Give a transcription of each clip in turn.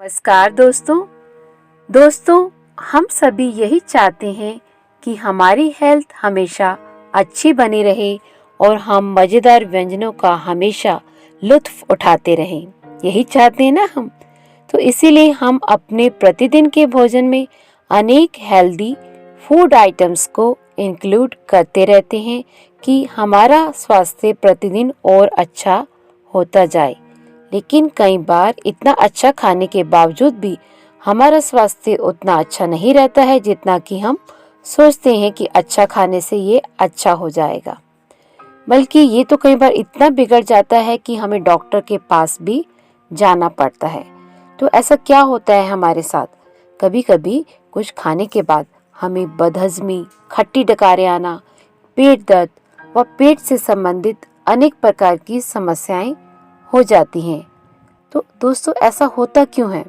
नमस्कार दोस्तों हम सभी यही चाहते हैं कि हमारी हेल्थ हमेशा अच्छी बनी रहे और हम मज़ेदार व्यंजनों का हमेशा लुत्फ उठाते रहें। यही चाहते हैं ना हम। तो इसीलिए हम अपने प्रतिदिन के भोजन में अनेक हेल्दी फूड आइटम्स को इंक्लूड करते रहते हैं कि हमारा स्वास्थ्य प्रतिदिन और अच्छा होता जाए। लेकिन कई बार इतना अच्छा खाने के बावजूद भी हमारा स्वास्थ्य उतना अच्छा नहीं रहता है जितना कि हम सोचते हैं कि अच्छा खाने से ये अच्छा हो जाएगा। बल्कि ये तो कई बार इतना बिगड़ जाता है कि हमें डॉक्टर के पास भी जाना पड़ता है। तो ऐसा क्या होता है हमारे साथ? कभी कभी कुछ खाने के बाद हमें बदहजमी, खट्टी डकारें आना, पेट दर्द व पेट से संबंधित अनेक प्रकार की समस्याएं हो जाती हैं। तो दोस्तों ऐसा होता क्यों है?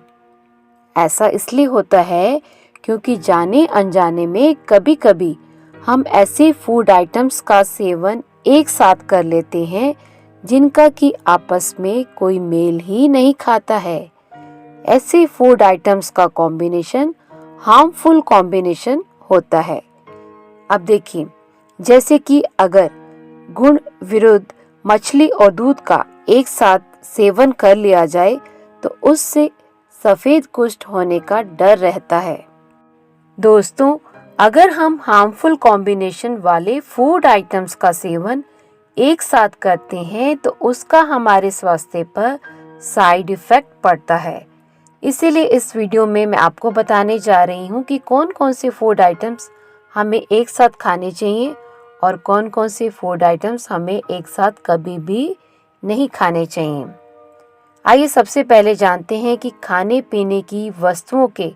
ऐसा इसलिए होता है क्योंकि जाने अनजाने में कभी कभी हम ऐसे फूड आइटम्स का सेवन एक साथ कर लेते हैं जिनका कि आपस में कोई मेल ही नहीं खाता है। ऐसे फूड आइटम्स का कॉम्बिनेशन हार्मफुल कॉम्बिनेशन होता है। अब देखिए, जैसे कि अगर गुण विरुद्ध मछली और दूध का एक साथ सेवन कर लिया जाए तो उससे सफेद कुष्ठ होने का डर रहता है। दोस्तों, अगर हम हार्मफुल कॉम्बिनेशन वाले फूड आइटम्स का सेवन एक साथ करते हैं तो उसका हमारे स्वास्थ्य पर साइड इफेक्ट पड़ता है। इसीलिए इस वीडियो में मैं आपको बताने जा रही हूँ कि कौन कौन से फूड आइटम्स हमें एक साथ खाने चाहिए और कौन कौन से फूड आइटम्स हमें एक साथ कभी भी नहीं खाने चाहिए। आइए सबसे पहले जानते हैं कि खाने पीने की वस्तुओं के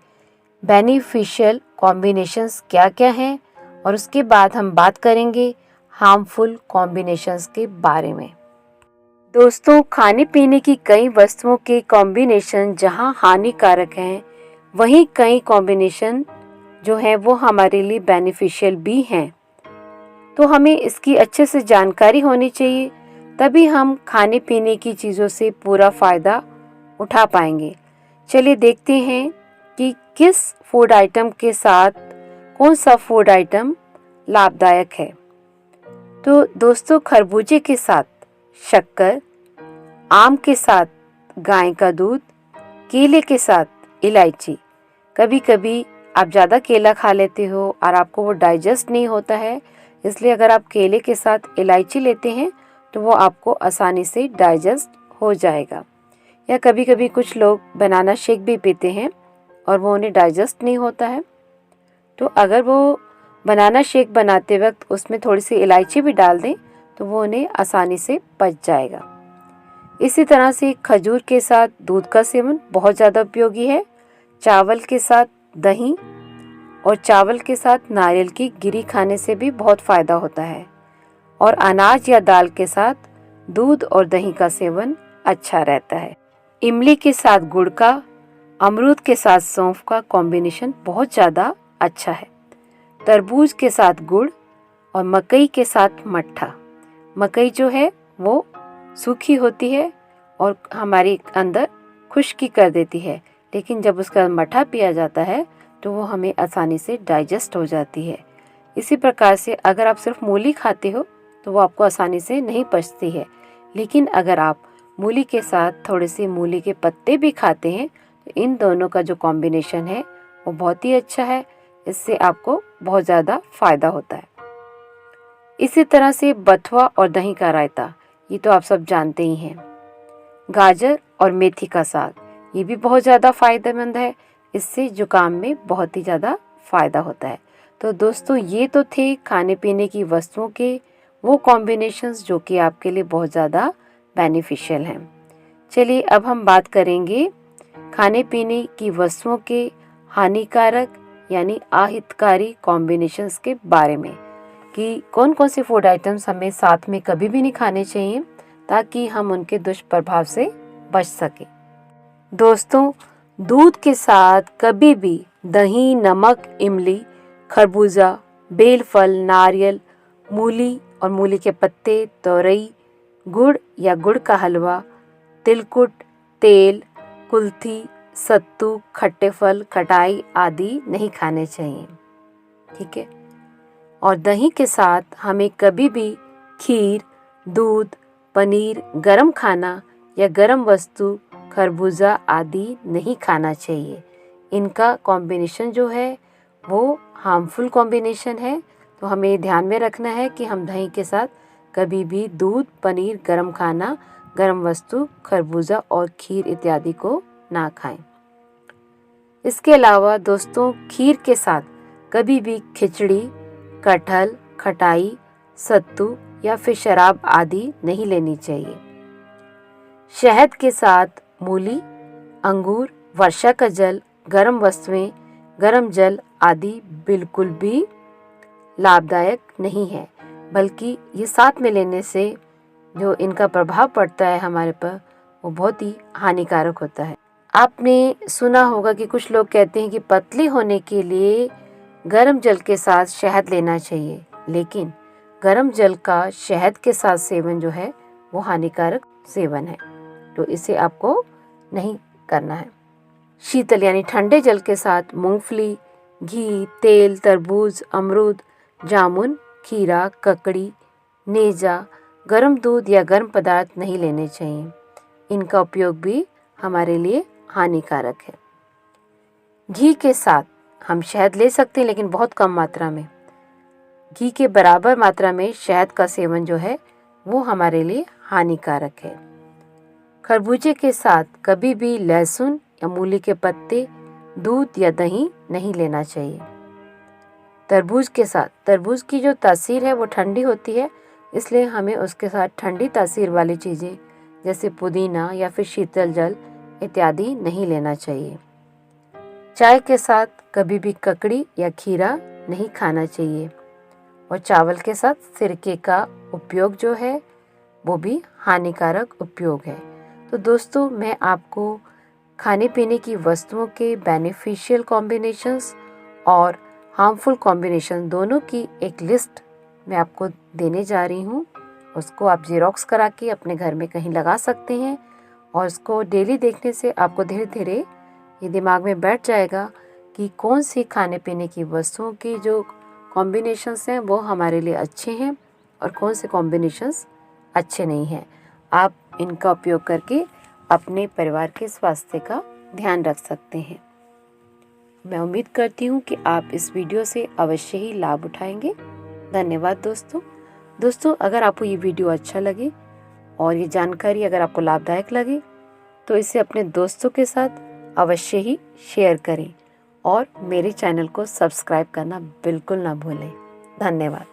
बेनिफिशियल कॉम्बिनेशंस क्या क्या हैं और उसके बाद हम बात करेंगे हार्मफुल कॉम्बिनेशंस के बारे में। दोस्तों, खाने पीने की कई वस्तुओं के कॉम्बिनेशन जहां हानिकारक हैं, वहीं कई कॉम्बिनेशन जो हैं वो हमारे लिए बेनिफिशियल भी हैं। तो हमें इसकी अच्छे से जानकारी होनी चाहिए, तभी हम खाने पीने की चीज़ों से पूरा फ़ायदा उठा पाएंगे। चलिए देखते हैं कि किस फूड आइटम के साथ कौन सा फूड आइटम लाभदायक है। तो दोस्तों, खरबूजे के साथ शक्कर, आम के साथ गाय का दूध, केले के साथ इलायची। कभी कभी आप ज़्यादा केला खा लेते हो और आपको वो डाइजेस्ट नहीं होता है, इसलिए अगर आप केले के साथ इलायची लेते हैं तो वो आपको आसानी से डाइजेस्ट हो जाएगा। या कभी कभी कुछ लोग बनाना शेक भी पीते हैं और वो उन्हें डाइजेस्ट नहीं होता है, तो अगर वो बनाना शेक बनाते वक्त उसमें थोड़ी सी इलायची भी डाल दें तो वो उन्हें आसानी से पच जाएगा। इसी तरह से खजूर के साथ दूध का सेवन बहुत ज़्यादा उपयोगी है। चावल के साथ दही और चावल के साथ नारियल की गिरी खाने से भी बहुत फ़ायदा होता है। और अनाज या दाल के साथ दूध और दही का सेवन अच्छा रहता है। इमली के साथ गुड़ का, अमरूद के साथ सौंफ का कॉम्बिनेशन बहुत ज़्यादा अच्छा है। तरबूज के साथ गुड़ और मकई के साथ मट्ठा। मकई जो है वो सूखी होती है और हमारे अंदर खुश्की कर देती है, लेकिन जब उसका मट्ठा पिया जाता है तो वो हमें आसानी से डाइजेस्ट हो जाती है। इसी प्रकार से अगर आप सिर्फ मूली खाते हो तो वो आपको आसानी से नहीं पचती है, लेकिन अगर आप मूली के साथ थोड़े से मूली के पत्ते भी खाते हैं तो इन दोनों का जो कॉम्बिनेशन है वो बहुत ही अच्छा है। इससे आपको बहुत ज़्यादा फ़ायदा होता है। इसी तरह से बथुआ और दही का रायता, ये तो आप सब जानते ही हैं। गाजर और मेथी का साग, ये भी बहुत ज़्यादा फ़ायदेमंद है। इससे जुकाम में बहुत ही ज़्यादा फ़ायदा होता है। तो दोस्तों, ये तो थे खाने पीने की वस्तुओं के वो कॉम्बिनेशंस जो कि आपके लिए बहुत ज़्यादा बेनिफिशियल हैं। चलिए अब हम बात करेंगे खाने पीने की वस्तुओं के हानिकारक यानी अहितकारी कॉम्बिनेशंस के बारे में कि कौन कौन से फूड आइटम्स हमें साथ में कभी भी नहीं खाने चाहिए ताकि हम उनके दुष्प्रभाव से बच सकें। दोस्तों, दूध के साथ कभी भी दही, नमक, इमली, खरबूजा, बेलफल, नारियल, मूली और मूली के पत्ते, तोरई, गुड़ या गुड़ का हलवा, तिलकुट, तेल, कुल्थी सत्तू, खट्टे फल, खटाई आदि नहीं खाने चाहिए। ठीक है। और दही के साथ हमें कभी भी खीर, दूध, पनीर, गरम खाना या गरम वस्तु, खरबूजा आदि नहीं खाना चाहिए। इनका कॉम्बिनेशन जो है वो हार्मफुल कॉम्बिनेशन है। तो हमें ध्यान में रखना है कि हम दही के साथ कभी भी दूध, पनीर, गरम खाना, गरम वस्तु, खरबूजा और खीर इत्यादि को ना खाएं। इसके अलावा दोस्तों, खीर के साथ कभी भी खिचड़ी, कटहल, खटाई, सत्तू या फिर शराब आदि नहीं लेनी चाहिए। शहद के साथ मूली, अंगूर, वर्षा का जल, गर्म वस्तुएं, गर्म जल आदि बिल्कुल भी लाभदायक नहीं है, बल्कि ये साथ में लेने से जो इनका प्रभाव पड़ता है हमारे पर वो बहुत ही हानिकारक होता है। आपने सुना होगा कि कुछ लोग कहते हैं कि पतली होने के लिए गर्म जल के साथ शहद लेना चाहिए, लेकिन गर्म जल का शहद के साथ सेवन जो है वो हानिकारक सेवन है, तो इसे आपको नहीं करना है। शीतल यानी ठंडे जल के साथ मूंगफली, घी, तेल, तरबूज, अमरूद, जामुन, खीरा, ककड़ी, नेजा, गर्म दूध या गर्म पदार्थ नहीं लेने चाहिए। इनका उपयोग भी हमारे लिए हानिकारक है। घी के साथ हम शहद ले सकते हैं, लेकिन बहुत कम मात्रा में। घी के बराबर मात्रा में शहद का सेवन जो है वो हमारे लिए हानिकारक है। खरबूजे के साथ कभी भी लहसुन या मूली के पत्ते, दूध या दही नहीं लेना चाहिए। तरबूज के साथ, तरबूज की जो तासीर है वो ठंडी होती है, इसलिए हमें उसके साथ ठंडी तासीर वाली चीज़ें जैसे पुदीना या फिर शीतल जल इत्यादि नहीं लेना चाहिए। चाय के साथ कभी भी ककड़ी या खीरा नहीं खाना चाहिए। और चावल के साथ सिरके का उपयोग जो है वो भी हानिकारक उपयोग है। तो दोस्तों, मैं आपको खाने पीने की वस्तुओं के बेनिफिशियल कॉम्बिनेशंस और हार्मफुल कॉम्बिनेशन दोनों की एक लिस्ट मैं आपको देने जा रही हूँ। उसको आप ज़ेरॉक्स करा के अपने घर में कहीं लगा सकते हैं और उसको डेली देखने से आपको धीरे धीरे ये दिमाग में बैठ जाएगा कि कौन सी खाने पीने की वस्तुओं की जो कॉम्बिनेशंस हैं वो हमारे लिए अच्छे हैं और कौन से कॉम्बिनेशंस अच्छे नहीं हैं। आप इनका उपयोग करके अपने परिवार के स्वास्थ्य का ध्यान रख सकते हैं। मैं उम्मीद करती हूँ कि आप इस वीडियो से अवश्य ही लाभ उठाएंगे। धन्यवाद दोस्तों, अगर आपको ये वीडियो अच्छा लगे और ये जानकारी अगर आपको लाभदायक लगे तो इसे अपने दोस्तों के साथ अवश्य ही शेयर करें और मेरे चैनल को सब्सक्राइब करना बिल्कुल ना भूलें। धन्यवाद।